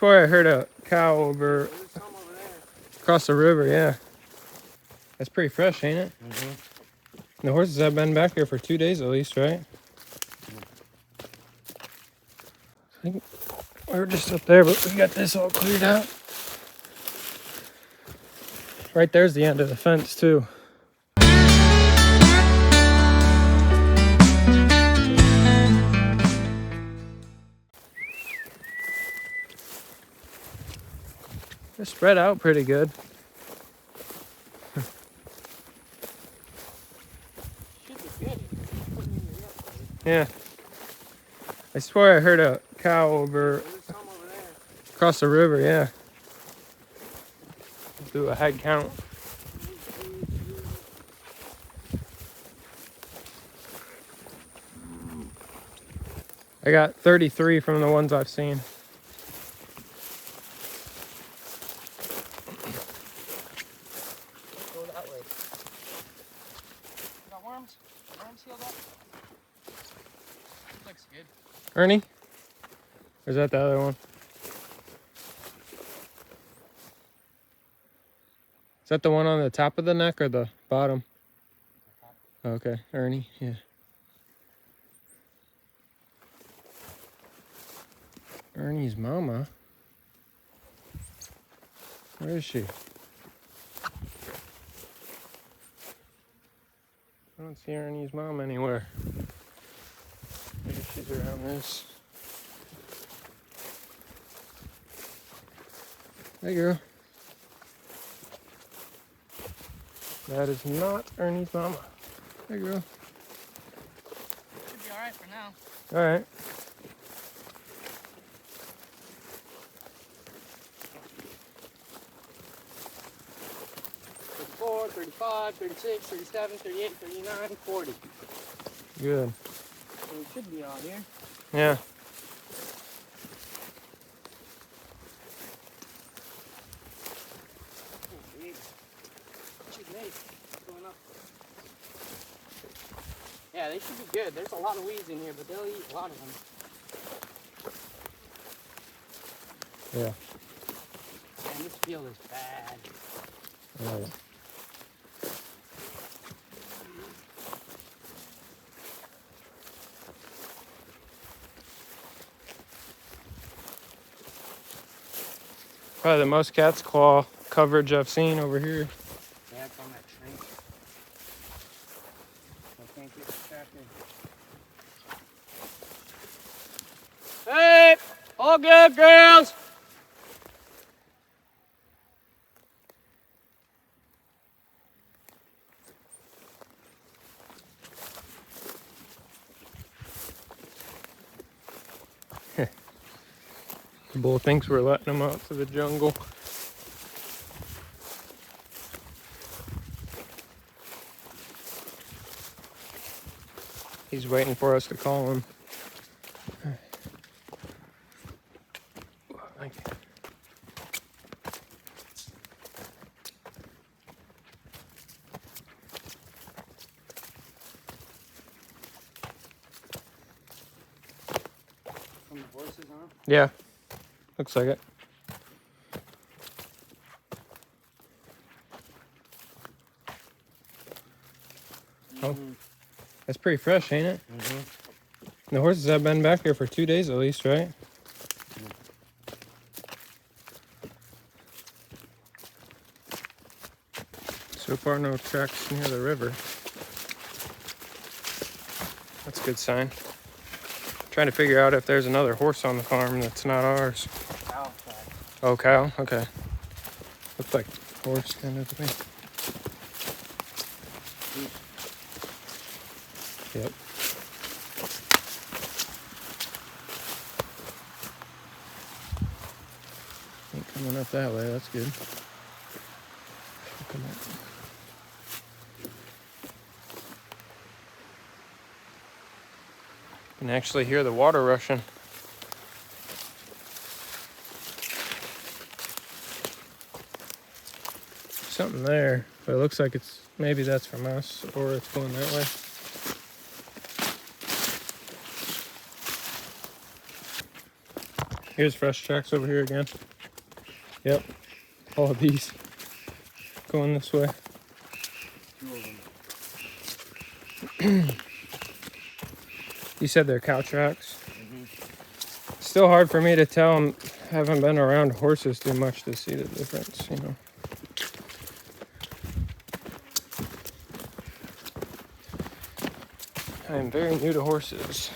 swear I heard a cow over There's some over there. across the river, yeah. That's pretty fresh, ain't it? Mm-hmm. The horses have been back here for 2 days at least, right? I think we were just up there, but we got this all cleared out. Right there's the end of the fence, too. They're spread out pretty good. Should be good. Yeah. I swear I heard a cow over There's some over there. across the river, yeah. Do a head count. I got 33 from the ones I've seen. Go that way. Got worms? Worms healed up? Looks good. Ernie? Or is that the other one? Is that the one on the top of the neck or the bottom? Okay, Ernie, yeah. Ernie's mama? Where is she? I don't see Ernie's mom anywhere. Maybe she's around this. Hey, girl. That is not Ernie's mama. Hey, girl. Should be alright for now. All right. 34, 35, 36, 37, 38, 39, 40. Good. So we should be out here. Yeah. Going up. Yeah, they should be good. There's a lot of weeds in here, but they'll eat a lot of them. Yeah. Man, this field is bad. All right. Probably the most cat's claw coverage I've seen over here. Yeah, it's on that tree. I can't get distracted. Hey! All good, girls! The bull thinks we're letting him out to the jungle. He's waiting for us to call him. Thank you. From the horses on? Yeah, looks like it. Oh, that's pretty fresh, ain't it? Mm-hmm. The horses have been back here for 2 days at least, right? So far, no tracks near the river. That's a good sign. Trying to figure out if there's another horse on the farm that's not ours. Cow track. Oh, cow? Okay. Looks like horse kind of thing. Yep. Ain't coming up that way, that's good. Come on. You can actually hear the water rushing. Something there, but it looks like it's, maybe that's from us, or it's going that way. Here's fresh tracks over here again. Yep. All of these going this way. 2 of them. You said they're cow tracks. Still hard for me to tell. I haven't been around horses too much to see the difference, you know. I am very new to horses.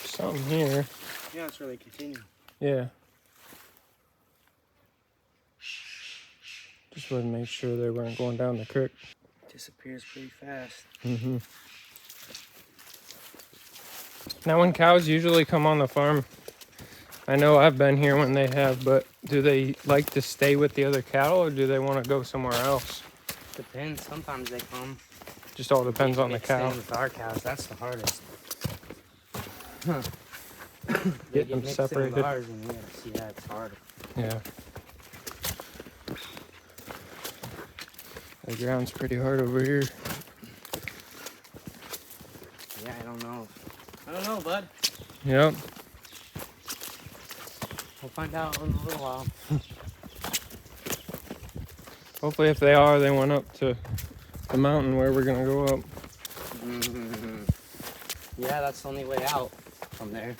Something here. Yeah, that's where they continue. Yeah. Just wanted to make sure they weren't going down the creek. Disappears pretty fast. Mm-hmm. Now, when cows usually come on the farm, I know I've been here when they have, but do they like to stay with the other cattle or do they want to go somewhere else? Depends. Sometimes they come. Just all depends on the cow. Same with our cows. That's the hardest. Get them separated. Ours and we gotta see that. It's harder. Yeah. The ground's pretty hard over here. Yeah, I don't know. I don't know, bud. Yep. We'll find out in a little while. Hopefully, if they are, they went up to the mountain where we're gonna go up. Yeah, that's the only way out from there.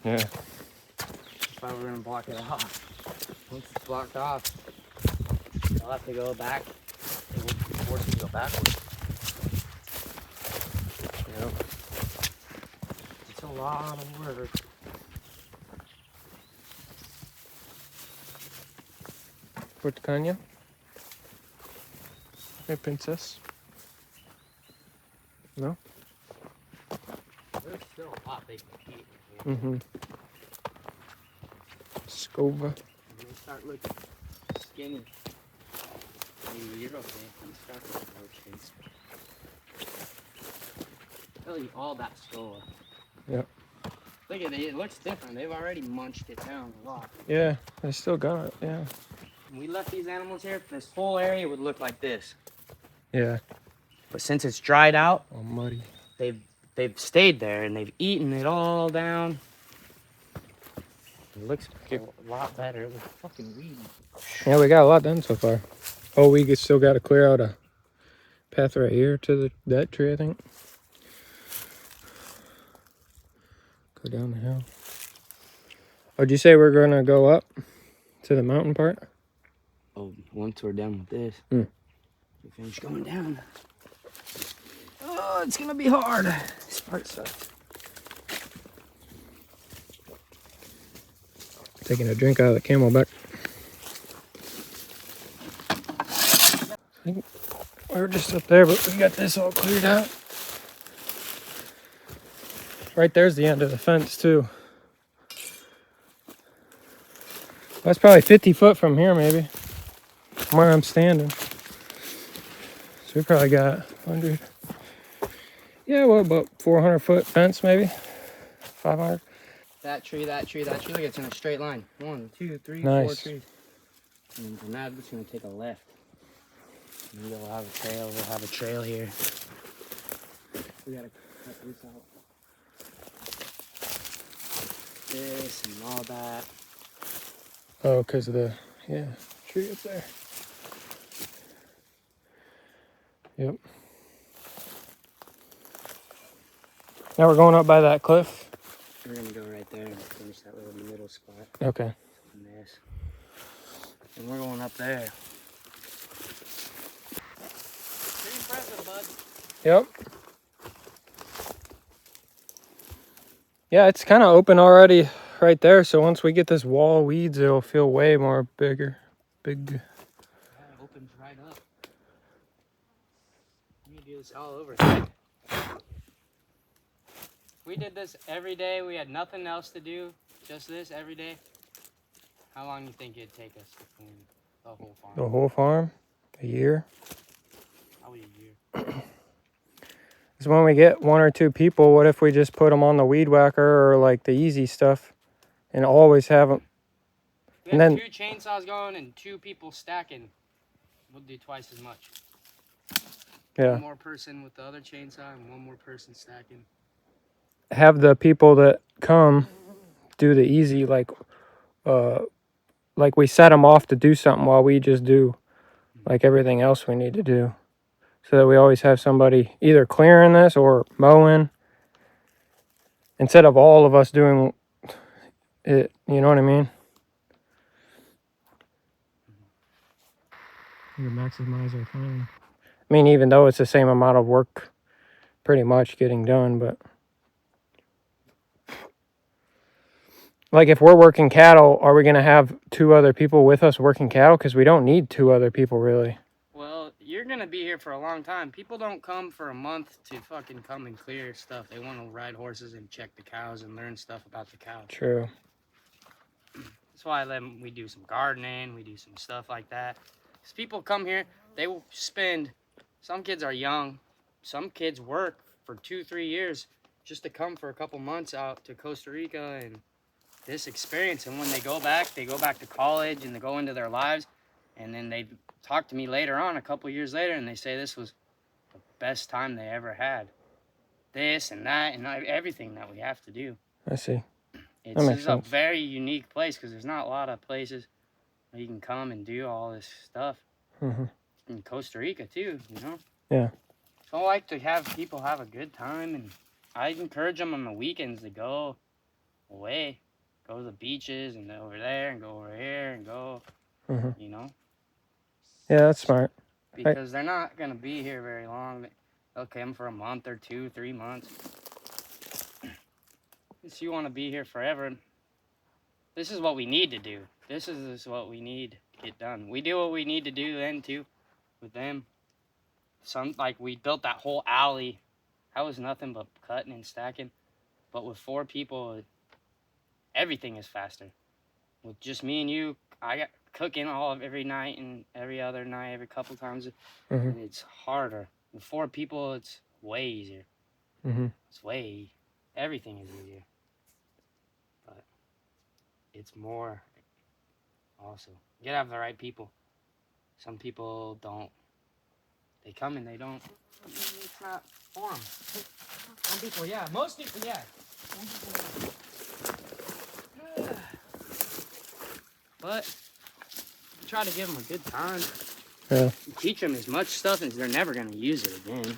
Yeah. That's why we're gonna block it off. Once it's blocked off, they'll have to go back. We'll be forced to go backwards. Yep. It's a lot of work. Put Kanya. Hey, princess. No? There's still a lot they can eat. Mm-hmm. Scova. When they start looking skinny, maybe you're okay. You start looking roaches. They'll eat all that skull. Yep. Look at it. It looks different. They've already munched it down a lot. Yeah, they still got it. Yeah. When we left these animals here, this whole area would look like this. Yeah. But since it's dried out, All muddy. they've stayed there and they've eaten it all down. It looks a lot better. It was fucking weedy. Yeah, we got a lot done so far. Oh, we still got to clear out a path right here to that tree, I think. Go down the hill. Oh, did you say we're gonna go up to the mountain part? Oh, once we're done with this, we finish going down. Oh, it's gonna be hard. This part sucks. Taking a drink out of the Camelback. I think we were just up there, but we got this all cleared out. Right there's the end of the fence too. That's probably 50 foot from here, maybe, from where I'm standing. So we probably got 100. Yeah, what, about 400 foot fence, maybe 500. That tree, that tree, that tree. Look, it's in a straight line. 1, 2, 3, 4 Nice. trees. And from that, it's gonna take a left. And we'll have a trail. We'll have a trail here. We gotta cut this out. This and all that. Oh, because of the, tree up there. Yep. Now we're going up by that cliff. We're gonna go right there and finish that little middle spot. Okay. And this. And we're going up there. Pretty impressive, bud. Yep. Yeah, it's kind of open already right there. So once we get this wall of weeds, it'll feel way more bigger. Big. Yeah, it opens right up. You do this all over again. We did this every day. We had nothing else to do. Just this every day. How long do you think it'd take us to clean the whole farm? The whole farm? A year? Probably a year. Because when we get 1 or 2 people, what if we just put them on the weed whacker or like the easy stuff and always have them? We And have then- 2 chainsaws going and 2 people stacking. We'll do twice as much. Yeah. One more person with the other chainsaw and one more person stacking. Have the people that come do the easy, like we set them off to do something while we just do like everything else we need to do, so that we always have somebody either clearing this or mowing instead of all of us doing it. You know what I mean? You maximize our time. I mean, even though it's the same amount of work pretty much getting done, but like if we're working cattle, are we going to have 2 other people with us working cattle? Because we don't need 2 other people really. Well, you're gonna be here for a long time. People don't come for a month to fucking come and clear stuff. They want to ride horses and check the cows and learn stuff about the cows. True. That's why we do some gardening, we do some stuff like that. Because people come here, they will spend, some kids are young, some kids work for 2-3 years just to come for a couple months out to Costa Rica and this experience. And when they go back to college and they go into their lives. And then they talk to me later on, a couple years later, and they say this was the best time they ever had. This and that and everything that we have to do. I see. It's That makes a sense. very unique place because there's not a lot of places where you can come and do all this stuff. Mm-hmm. In Costa Rica too, you know? Yeah. So I like to have people have a good time, and I encourage them on the weekends to go away. Go to the beaches and over there and go over here and go, Mm-hmm. you know? Yeah, that's smart. Because they're not going to be here very long. They'll come for a month or 2, 3 months. If you want to be here forever, this is what we need to do. This is what we need to get done. We do what we need to do then too with them. Like we built that whole alley. That was nothing but cutting and stacking. But with 4 people, everything is faster. With just me and you, I got cooking every night and every other night, every couple times. Mm-hmm. And it's harder. With 4 people, it's way easier. Mm-hmm. Everything is easier. But it's more also. You gotta have the right people. Some people don't. They come and they don't. It's not for them. Some people, yeah. Most people, yeah. Some people, yeah. But try to give them a good time. Yeah. Teach them as much stuff as they're never going to use it again.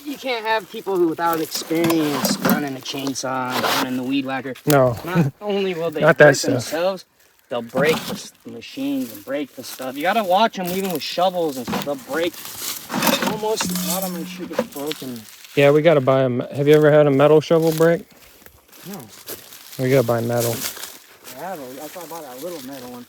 You can't have people who without experience running a chainsaw and running the weed whacker. No. Not only will they Not that hurt stuff. themselves, they'll break the machines and break the stuff. You got to watch them even with shovels and stuff. They'll break. Almost a lot of them should get broken. Yeah, we gotta buy them. Have you ever had a metal shovel break? No. We gotta buy metal. I have. I thought about that little metal one.